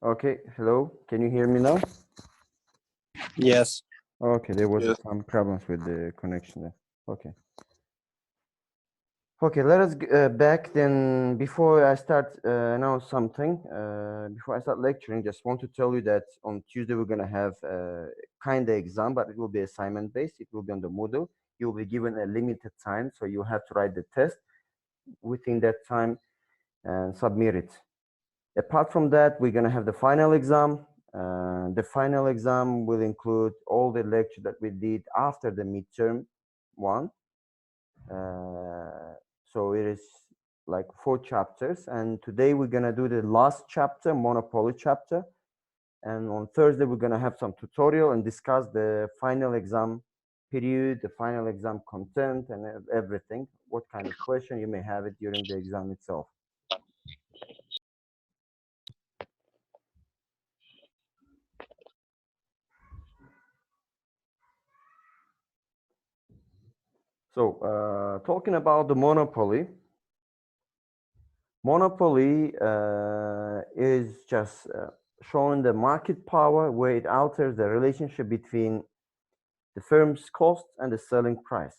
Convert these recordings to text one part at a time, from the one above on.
Okay, hello. Can you hear me now? Yes. Okay, there was Yes. some problems with the connection there. Okay. Okay, let us back then. Before I start announce something, before I start lecturing, just want to tell you that on Tuesday we're gonna have kind of exam, but it will be assignment based. It will be on the Moodle. You will be given a limited time, so you have to write the test within that time and submit it. Apart from that, we're gonna have the final exam. The final exam will include all the lecture that we did after the midterm one. So it is like 4 chapters, and today we're gonna do the last chapter, Monopoly chapter. And on Thursday, we're gonna have some tutorial and discuss the final exam period, the final exam content, and everything. What kind of question you may have it during the exam itself. So talking about the monopoly, is just showing the market power where it alters the relationship between the firm's cost and the selling price.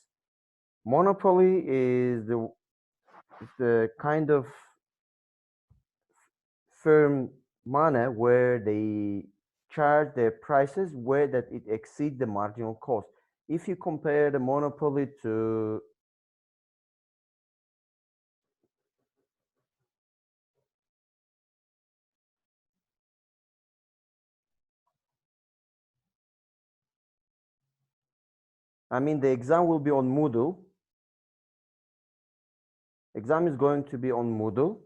Monopoly is the kind of firm manner where they charge their prices where that it exceeds the marginal cost. If you compare the monopoly to the exam will be on Moodle. Exam is going to be on Moodle.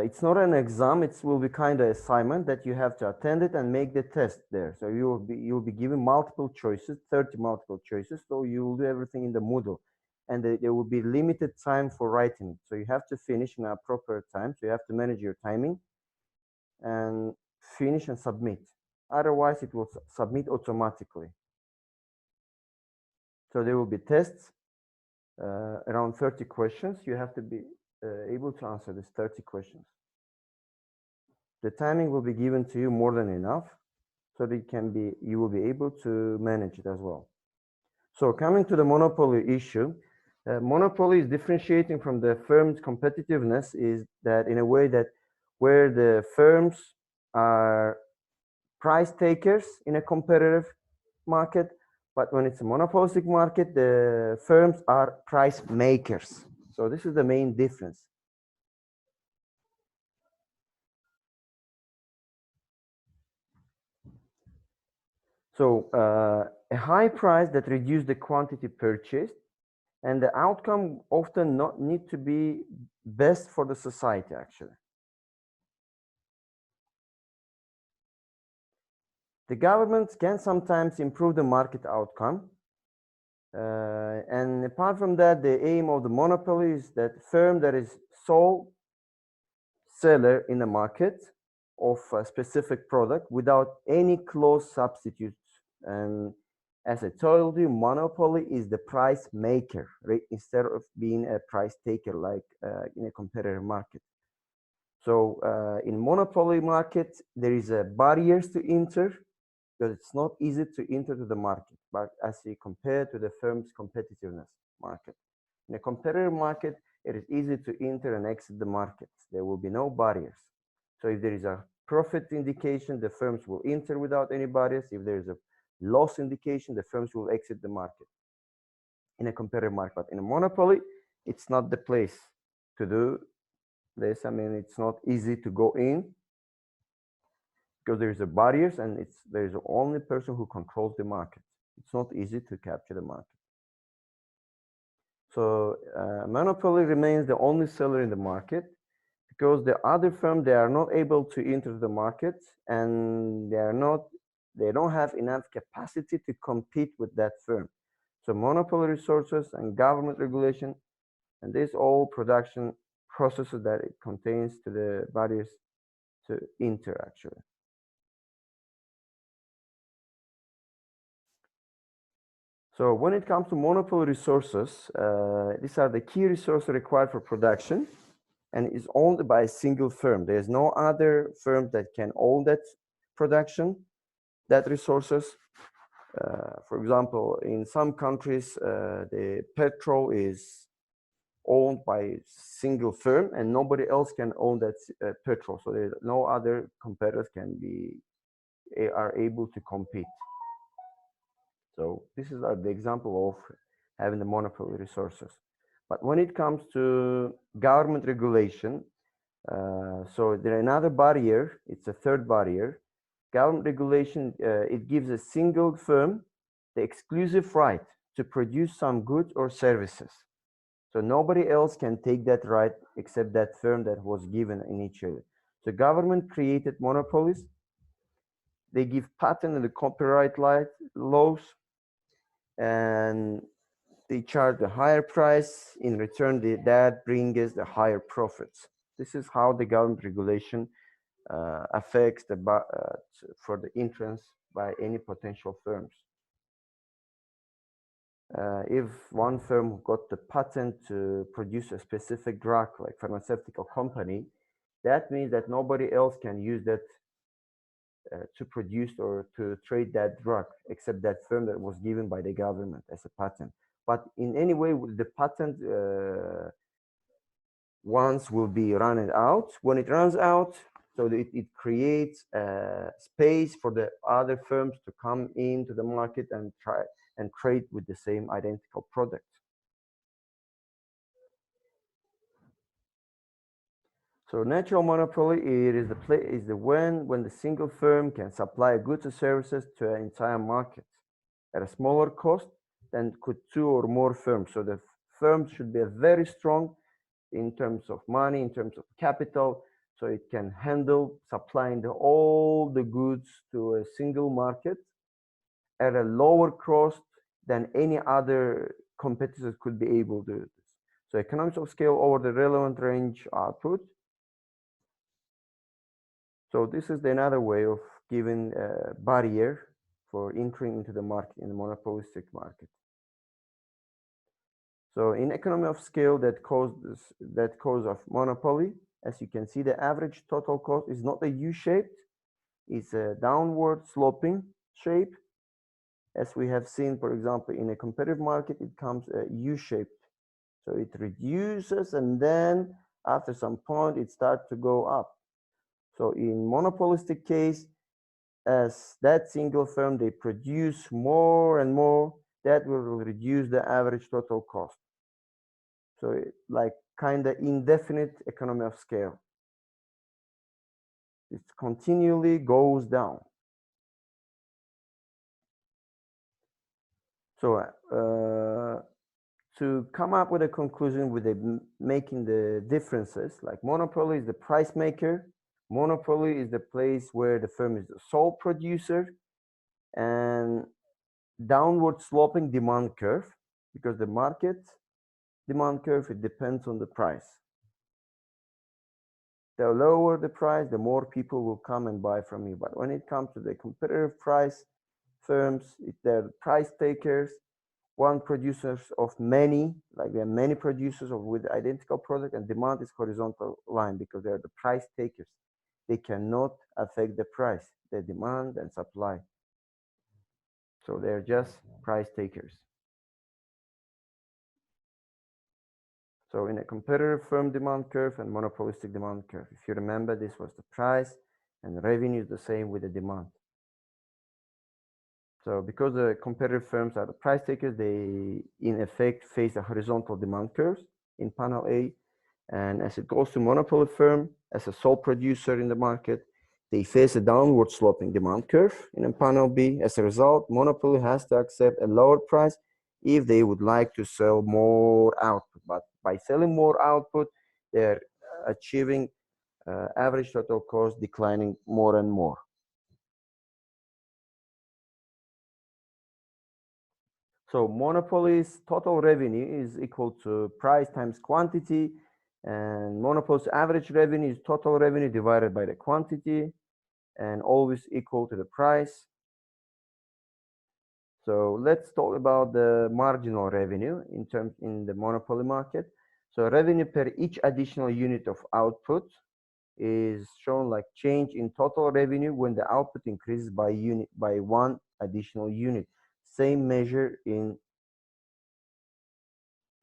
It's not an exam, it will be kind of assignment that you have to attend it and make the test there. So you'll be given multiple choices, 30 multiple choices. So you will do everything in the Moodle, and there will be limited time for writing it. So you have to finish in a proper time. So you have to manage your timing and finish and submit. Otherwise, it will submit automatically. So there will be tests, around 30 questions. You have to be able to answer these 30 questions. The timing will be given to you more than enough, so that you will be able to manage it as well. So coming to the monopoly issue, monopoly is differentiating from the firm's competitiveness is that in a way that where the firms are price takers in a competitive market, but when it's a monopolistic market, the firms are price makers. So this is the main difference. So a high price that reduces the quantity purchased, and the outcome often not need to be best for the society actually. The government can sometimes improve the market outcome. And apart from that, the aim of the monopoly is that firm that is sole seller in the market of a specific product without any close substitutes. And as I told you, monopoly is the price maker, right? Instead of being a price taker like in a competitor market. So in monopoly market, there is a barriers to enter because it's not easy to enter to the market, but as you compare to the firm's competitiveness market. In a competitor market, it is easy to enter and exit the market. There will be no barriers. So if there is a profit indication, the firms will enter without any barriers. If there is a loss indication, the firms will exit the market in a competitor market. But in a monopoly, it's not the place to do this. It's not easy to go in because there's a barriers and there's the only person who controls the market. It's not easy to capture the market. So monopoly remains the only seller in the market because the other firm, they are not able to enter the market and they don't have enough capacity to compete with that firm. So monopoly resources and government regulation, and this all production processes that it contains to the barriers to enter actually. So when it comes to monopoly resources, these are the key resources required for production. and is owned by a single firm. There's no other firm that can own that production, that resources. For example, in some countries, the petrol is owned by a single firm and nobody else can own that petrol. So there's no other competitors are able to compete. So this is the example of having the monopoly resources. But when it comes to government regulation, so there's another barrier, it's a third barrier. Government regulation, it gives a single firm the exclusive right to produce some goods or services. So nobody else can take that right except that firm that was given initially. So government created monopolies. They give patent and the copyright laws, and they charge a higher price. In return, that brings us the higher profits. This is how the government regulation affects for the entrance by any potential firms. If one firm got the patent to produce a specific drug, like pharmaceutical company, that means that nobody else can use that to produce or to trade that drug, except that firm that was given by the government as a patent. But in any way, the patent once will be run out. When it runs out, so it creates a space for the other firms to come into the market and try and trade with the same identical product. So natural monopoly, it is when the single firm can supply goods or services to an entire market at a smaller cost than could two or more firms. So the firms should be very strong in terms of money, in terms of capital, so it can handle supplying all the goods to a single market at a lower cost than any other competitors could be able to do this. So economies of scale over the relevant range output. So this is another way of giving a barrier for entering into the market, in the monopolistic market. So in economy of scale, that cause of monopoly, as you can see, the average total cost is not a U-shaped, it's a downward sloping shape. As we have seen, for example, in a competitive market, it comes U-shaped. So it reduces, and then after some point, it starts to go up. So in monopolistic case, as that single firm, they produce more and more, that will reduce the average total cost. So like kind of indefinite economy of scale. It continually goes down. So to come up with a conclusion with making the differences, like monopoly is the price maker. Monopoly is the place where the firm is the sole producer, and downward sloping demand curve, because the market demand curve, it depends on the price. The lower the price, the more people will come and buy from you. But when it comes to the competitive price firms, they're price takers. One producers of many, like there are many producers with identical product, and demand is horizontal line because they're the price takers. They cannot affect the price, the demand and supply. So they're just price takers. So in a competitive firm demand curve and monopolistic demand curve, if you remember, this was the price, and revenue is the same with the demand. So because the competitive firms are the price takers, they in effect face a horizontal demand curve in panel A. And as it goes to monopoly firm, as a sole producer in the market, they face a downward sloping demand curve in panel B. As a result, monopoly has to accept a lower price if they would like to sell more output. But by selling more output, they're achieving average total cost declining more and more. So monopoly's total revenue is equal to price times quantity, and monopoly's average revenue is total revenue divided by the quantity, and always equal to the price. So let's talk about the marginal revenue in the monopoly market. So revenue per each additional unit of output is shown like change in total revenue when the output increases by one additional unit. Same measure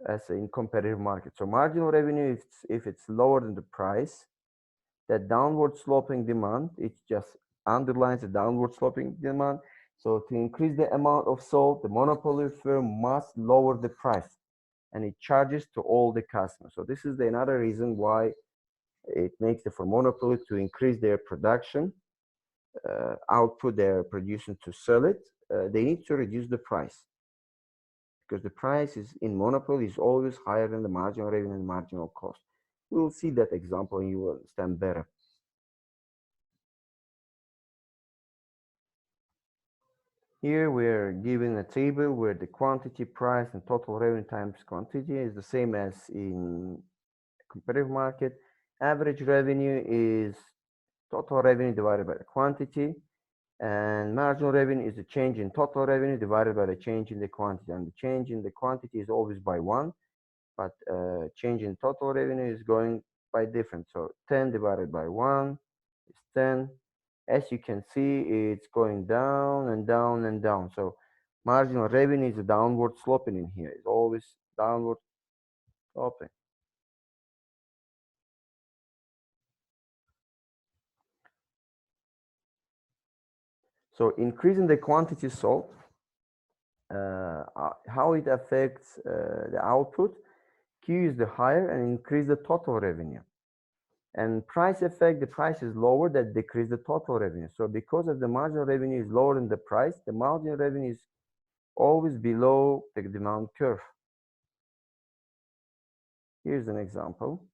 as in competitive market. So marginal revenue, if it's lower than the price, that downward sloping demand, it just underlines the downward sloping demand. So to increase the amount of sold, the monopoly firm must lower the price, and it charges to all the customers. So this is another reason why it makes it for monopoly to increase their production output they're producing to sell it. They need to reduce the price, because the price is in monopoly is always higher than the marginal revenue and marginal cost. We will see that example and you will understand better. Here we're given a table where the quantity, price, and total revenue times quantity is the same as in competitive market. Average revenue is total revenue divided by the quantity, and marginal revenue is the change in total revenue divided by the change in the quantity, and the change in the quantity is always by 1, but change in total revenue is going by different. So 10 divided by 1 is 10. As you can see, it's going down and down and down. So marginal revenue is a downward sloping in here. It's always downward sloping. So increasing the quantity sold, how it affects the output. Q is the higher and increase the total revenue. And price effect, the price is lower, that decrease the total revenue. So because of the marginal revenue is lower than the price, the marginal revenue is always below the demand curve. Here's an example.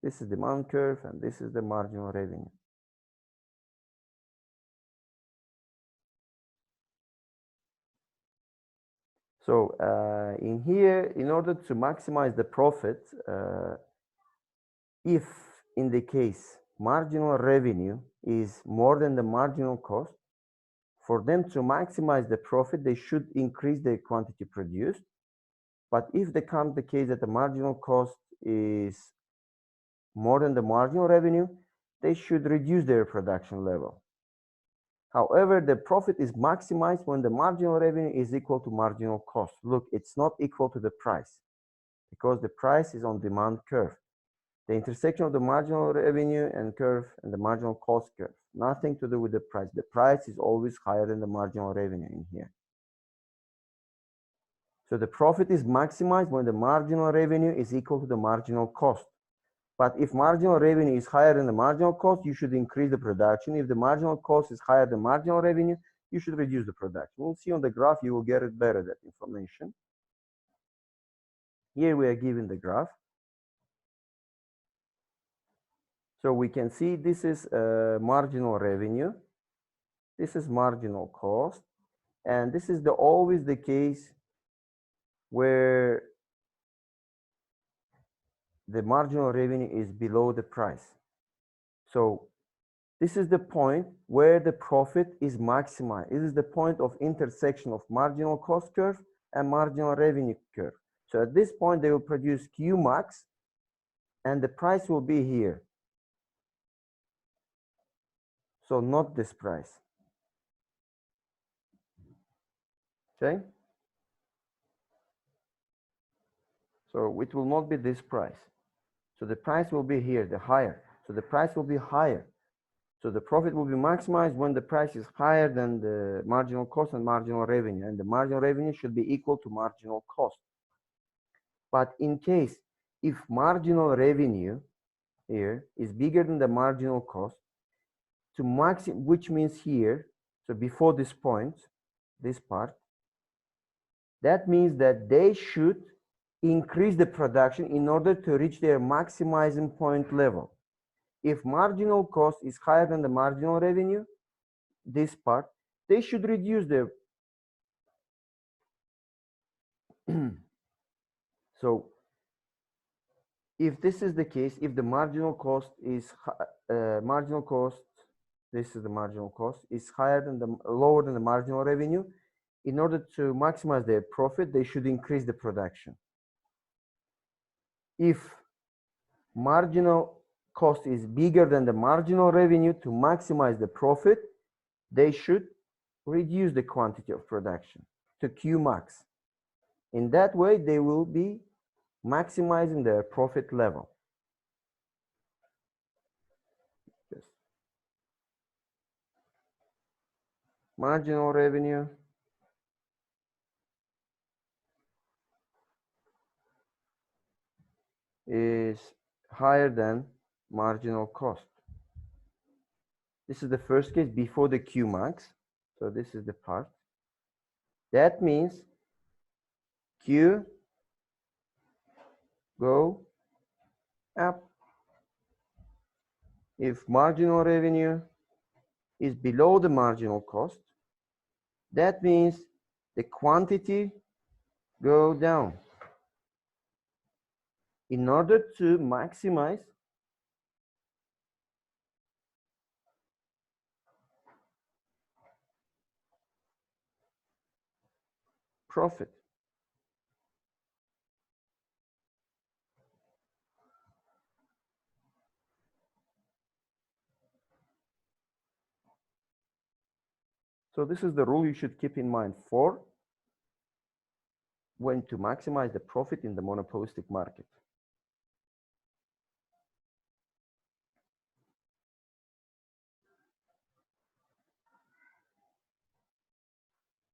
This is the demand curve and this is the marginal revenue. So in here, in order to maximize the profit, if in the case marginal revenue is more than the marginal cost, for them to maximize the profit, they should increase the quantity produced. But if they come the case that the marginal cost is more than the marginal revenue, they should reduce their production level. However, the profit is maximized when the marginal revenue is equal to marginal cost. Look, it's not equal to the price, because the price is on demand curve. The intersection of the marginal revenue and curve and the marginal cost curve, nothing to do with the price. The price is always higher than the marginal revenue in here. So the profit is maximized when the marginal revenue is equal to the marginal cost. But if marginal revenue is higher than the marginal cost, you should increase the production. If the marginal cost is higher than marginal revenue, you should reduce the production. We'll see on the graph, you will get it better, that information. Here we are given the graph. So we can see this is marginal revenue. This is marginal cost. And this is always the case where the marginal revenue is below the price. So this is the point where the profit is maximized. This is the point of intersection of marginal cost curve and marginal revenue curve. So at this point, they will produce Q max, and the price will be here. So not this price. Okay? So it will not be this price. So the price will be here, the higher. So the price will be higher. So the profit will be maximized when the price is higher than the marginal cost and marginal revenue. And the marginal revenue should be equal to marginal cost. But in case if marginal revenue here is bigger than the marginal cost, to maximum, which means here, so before this point, this part, that means that they should increase the production in order to reach their maximizing point level. If marginal cost is higher than the marginal revenue, this part, they should reduce their so if this is the case, if the marginal cost is marginal cost, this is the marginal cost, is higher than the lower than the marginal revenue, in order to maximize their profit, they should increase the production. if marginal cost is bigger than the marginal revenue, to maximize the profit, they should reduce the quantity of production to Q max. In that way, they will be maximizing their profit level. Yes. Marginal revenue is higher than marginal cost. This is the first case before the Q max. So this is the part. That means Q go up if marginal revenue is below the marginal cost. That means the quantity go down. In order to maximize profit. So this is the rule you should keep in mind for when to maximize the profit in the monopolistic market.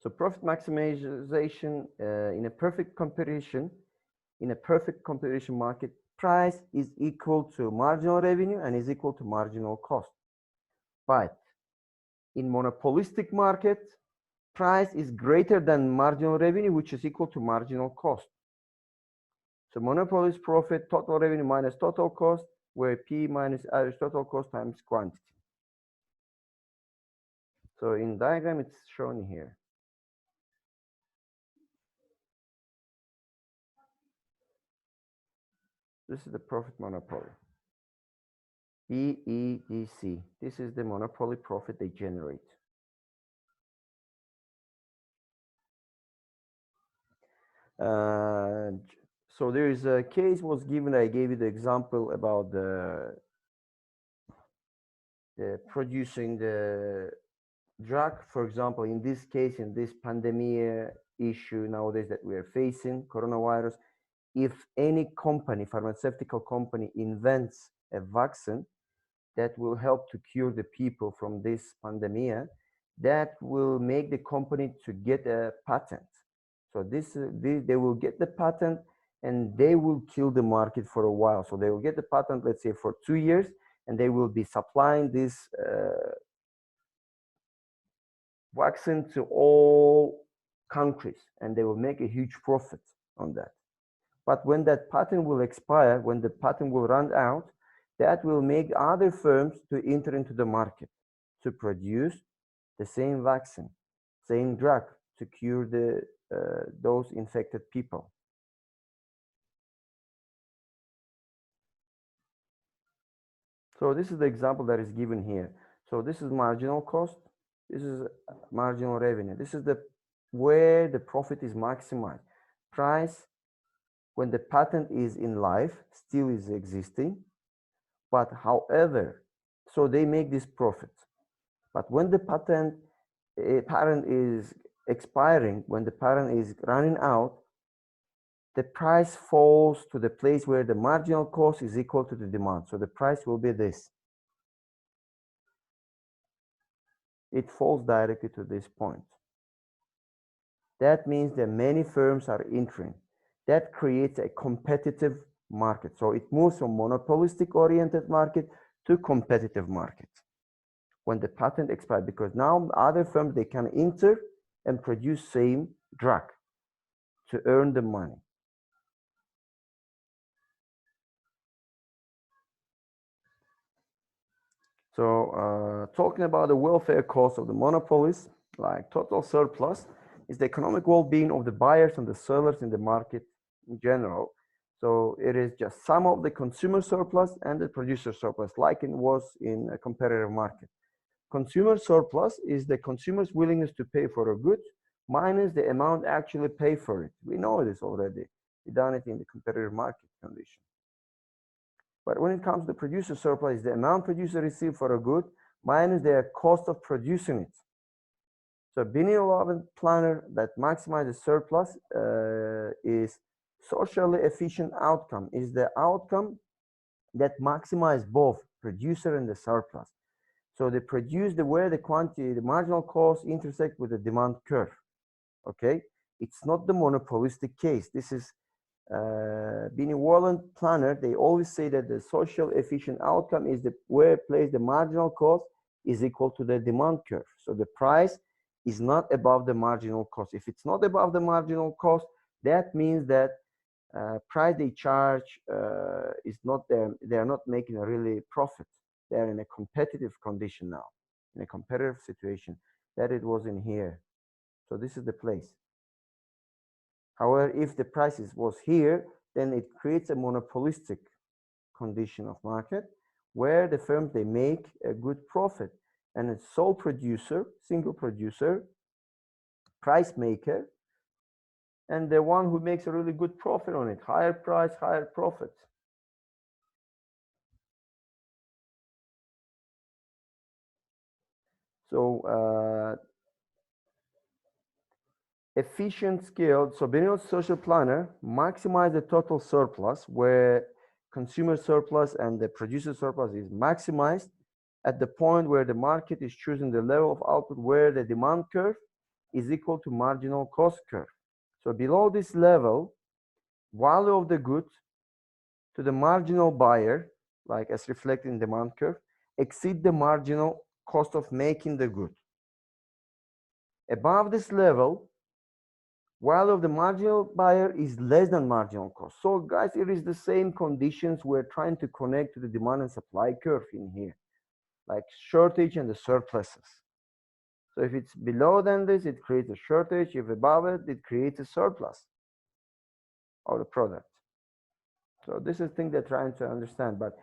So profit maximization in a perfect competition market, price is equal to marginal revenue and is equal to marginal cost. But in monopolistic market, price is greater than marginal revenue, which is equal to marginal cost. So monopoly's profit, total revenue minus total cost, where P minus average total cost times quantity. So in diagram, it's shown here. This is the profit monopoly. BEDC. This is the monopoly profit they generate. So there is a case was given. I gave you the example about the producing the drug. For example, in this case, in this pandemic issue nowadays that we are facing, coronavirus, if any company, pharmaceutical company, invents a vaccine that will help to cure the people from this pandemic, that will make the company to get a patent. So they will get the patent and they will kill the market for a while. So they will get the patent, let's say, for 2 years, and they will be supplying this vaccine to all countries, and they will make a huge profit on that. But when that patent will expire, when the patent will run out, that will make other firms to enter into the market to produce the same vaccine, same drug to cure those infected people. So this is the example that is given here. So this is marginal cost. This is marginal revenue. This is where the profit is maximized. Price, when the patent is in life, still is existing. But however, so they make this profit. But when the patent is expiring, when the patent is running out, the price falls to the place where the marginal cost is equal to the demand. So the price will be this. It falls directly to this point. That means that many firms are entering. That creates a competitive market. So it moves from monopolistic oriented market to competitive market when the patent expires, because now other firms, they can enter and produce same drug to earn the money. So talking about the welfare cost of the monopolies, like total surplus is the economic well-being of the buyers and the sellers in the market in general. So it is just sum of the consumer surplus and the producer surplus, like it was in a competitive market. Consumer surplus is the consumer's willingness to pay for a good minus the amount actually paid for it. We know this already. We done it in the competitive market condition. But when it comes to the producer surplus, the amount producer received for a good minus their cost of producing it. So Binet-Loven planner that maximizes surplus is socially efficient outcome, is the outcome that maximize both producer and the surplus. So they produce where the quantity, the marginal cost intersect with the demand curve. Okay, it's not the monopolistic case. This is Binet-Loven planner. They always say that the social efficient outcome is where place the marginal cost is equal to the demand curve. So the price is not above the marginal cost. If it's not above the marginal cost, that means that price they charge is not there. They are not making a really profit. They are in a competitive condition now, in a competitive situation that it was in here. So this is the place. However, if the prices was here, then it creates a monopolistic condition of market where the firms, they make a good profit, and a sole producer, single producer, price maker, and the one who makes a really good profit on it, higher price, higher profit. So efficient scale. So Binet social planner maximize the total surplus where consumer surplus and the producer surplus is maximized at the point where the market is choosing the level of output where the demand curve is equal to marginal cost curve. So below this level, value of the good to the marginal buyer, like as reflected in demand curve, exceed the marginal cost of making the good. Above this level, value of the marginal buyer is less than marginal cost. So guys, it is the same conditions we're trying to connect to the demand and supply curve in here, like shortage and the surpluses. So if it's below than this, it creates a shortage. If above it, it creates a surplus of the product. So this is thing they're trying to understand, but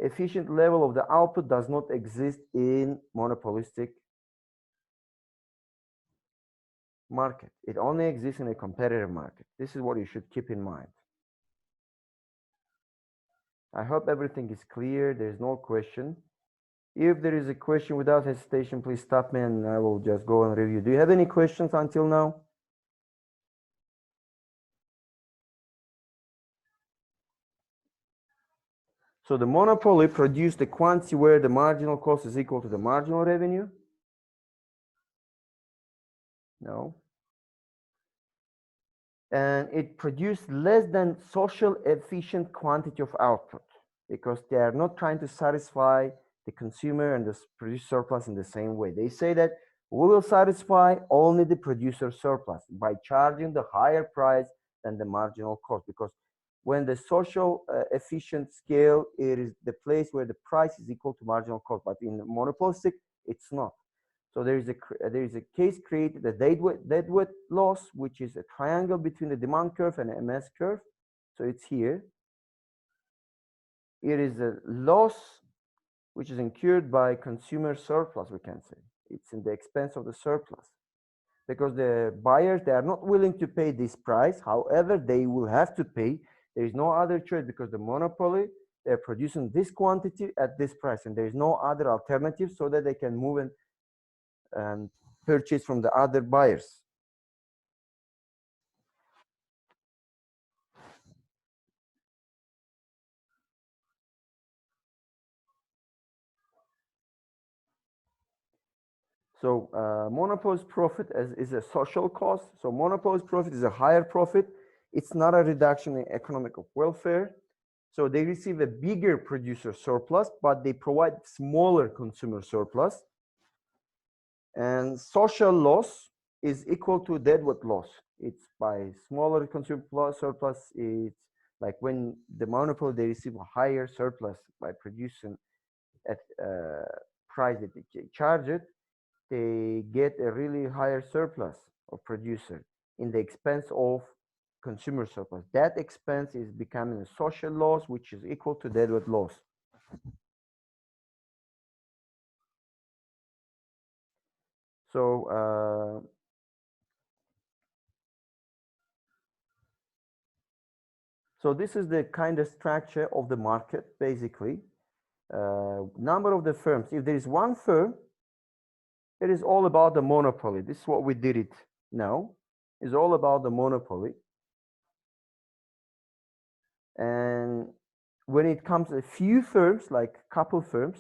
efficient level of the output does not exist in monopolistic market. It only exists in a competitive market. This is what you should keep in mind. I hope everything is clear. There's no question. If there is a question, without hesitation, please stop me and I will just go and review. Do you have any questions until now? So the monopoly produced a quantity where the marginal cost is equal to the marginal revenue? No. And it produced less than social efficient quantity of output because they are not trying to satisfy the consumer and the producer surplus in the same way. They say that we will satisfy only the producer surplus by charging the higher price than the marginal cost, because when the social efficient scale, it is the place where the price is equal to marginal cost, but in monopolistic, it's not. So there is a case created, the deadwood loss, which is a triangle between the demand curve and the MS curve. So it's here. It is a loss which is incurred by consumer surplus, we can say. It's in the expense of the surplus. Because the buyers, they are not willing to pay this price. However, they will have to pay. There is no other choice because the monopoly, they're producing this quantity at this price, and there is no other alternative so that they can move and purchase from the other buyers. So monopoly's profit is a social cost. So monopoly's profit is a higher profit. It's not a reduction in economic welfare. So they receive a bigger producer surplus, but they provide smaller consumer surplus. And social loss is equal to deadwood loss. It's by smaller consumer surplus. It's like when the monopoly, they receive a higher surplus by producing at price that they charge it, they get a really higher surplus of producer in the expense of consumer surplus. That expense is becoming a social loss, which is equal to deadwood loss. So this is the kind of structure of the market, basically. Number of the firms. If there is one firm, it is all about the monopoly. This is what we did it now. It's all about the monopoly. And when it comes to a few firms, like couple firms,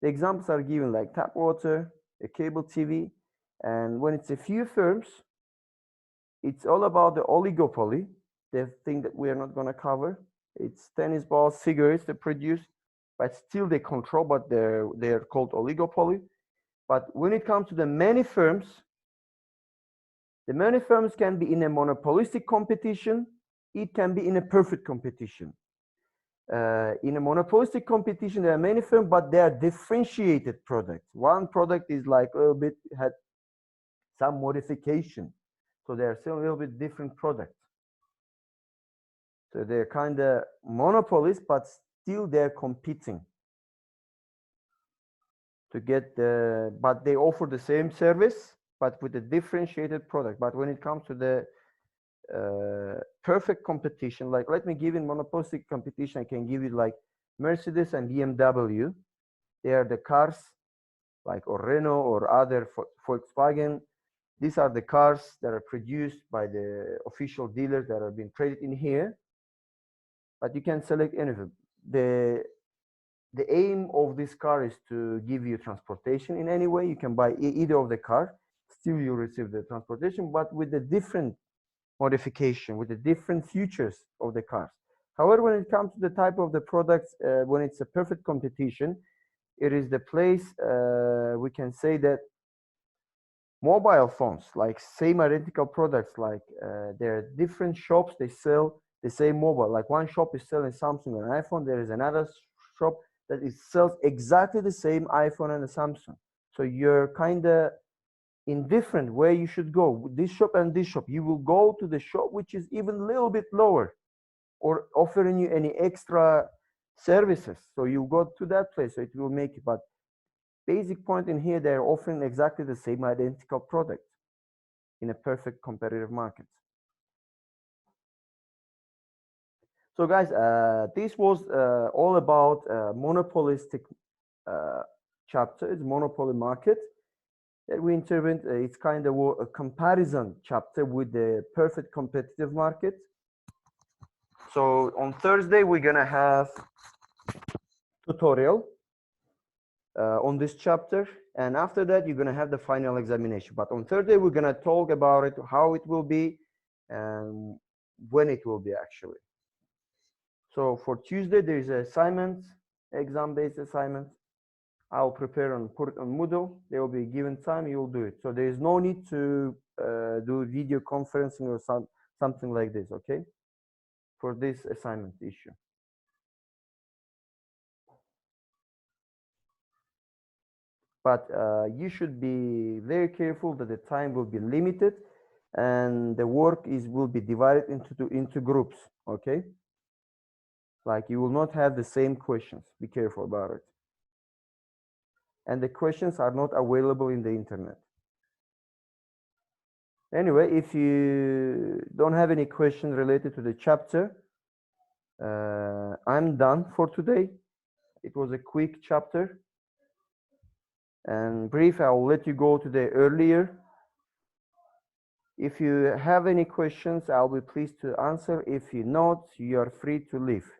the examples are given like tap water, a cable TV. And when it's a few firms, it's all about the oligopoly, the thing that we are not going to cover. It's tennis balls, cigarettes they produce, but still they control, but they're called oligopoly. But when it comes to the many firms can be in a monopolistic competition. It can be in a perfect competition. In a monopolistic competition, there are many firms, but they are differentiated products. One product is like a little bit had some modification. So they are still a little bit different products. So they're kind of monopolists, but still they're competing to get the, but they offer the same service, but with a differentiated product. But when it comes to the perfect competition, like let me give in monopolistic competition, I can give you like Mercedes and BMW. They are the cars, like or Renault or other Volkswagen. These are the cars that are produced by the official dealers that are being traded in here. But you can select any of them. The aim of this car is to give you transportation in any way. You can buy either of the car, still you receive the transportation, but with a different modification, with the different features of the cars. However, when it comes to the type of the products, when it's a perfect competition, it is the place we can say that mobile phones, like same identical products, like there are different shops, they sell the same mobile. Like one shop is selling Samsung and iPhone, there is another shop that sells exactly the same iPhone and a Samsung. So you're kind of indifferent where you should go, this shop and this shop. You will go to the shop which is even a little bit lower or offering you any extra services. So you go to that place, so it will make it. But basic point in here, they're offering exactly the same identical product in a perfect competitive market. So guys, this was all about monopolistic chapter. It's monopoly market that we intervened. It's kind of a comparison chapter with the perfect competitive market. So on Thursday, we're gonna have tutorial on this chapter, and after that, you're gonna have the final examination. But on Thursday, we're gonna talk about it, how it will be, and when it will be actually. So for Tuesday, there is an assignment, exam-based assignment. I'll prepare and put it on Moodle. There will be a given time, you'll do it. So there is no need to do video conferencing or something like this, okay? For this assignment issue. But you should be very careful that the time will be limited and the work will be divided into groups, okay? Like you will not have the same questions. Be careful about it. And the questions are not available in the internet. Anyway, if you don't have any questions related to the chapter, I'm done for today. It was a quick chapter and brief. I'll let you go today earlier. If you have any questions, I'll be pleased to answer. If you not, you are free to leave.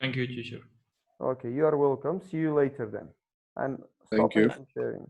Thank you, teacher. Okay, you are welcome. See you later then. I'm Thank you. stopping sharing.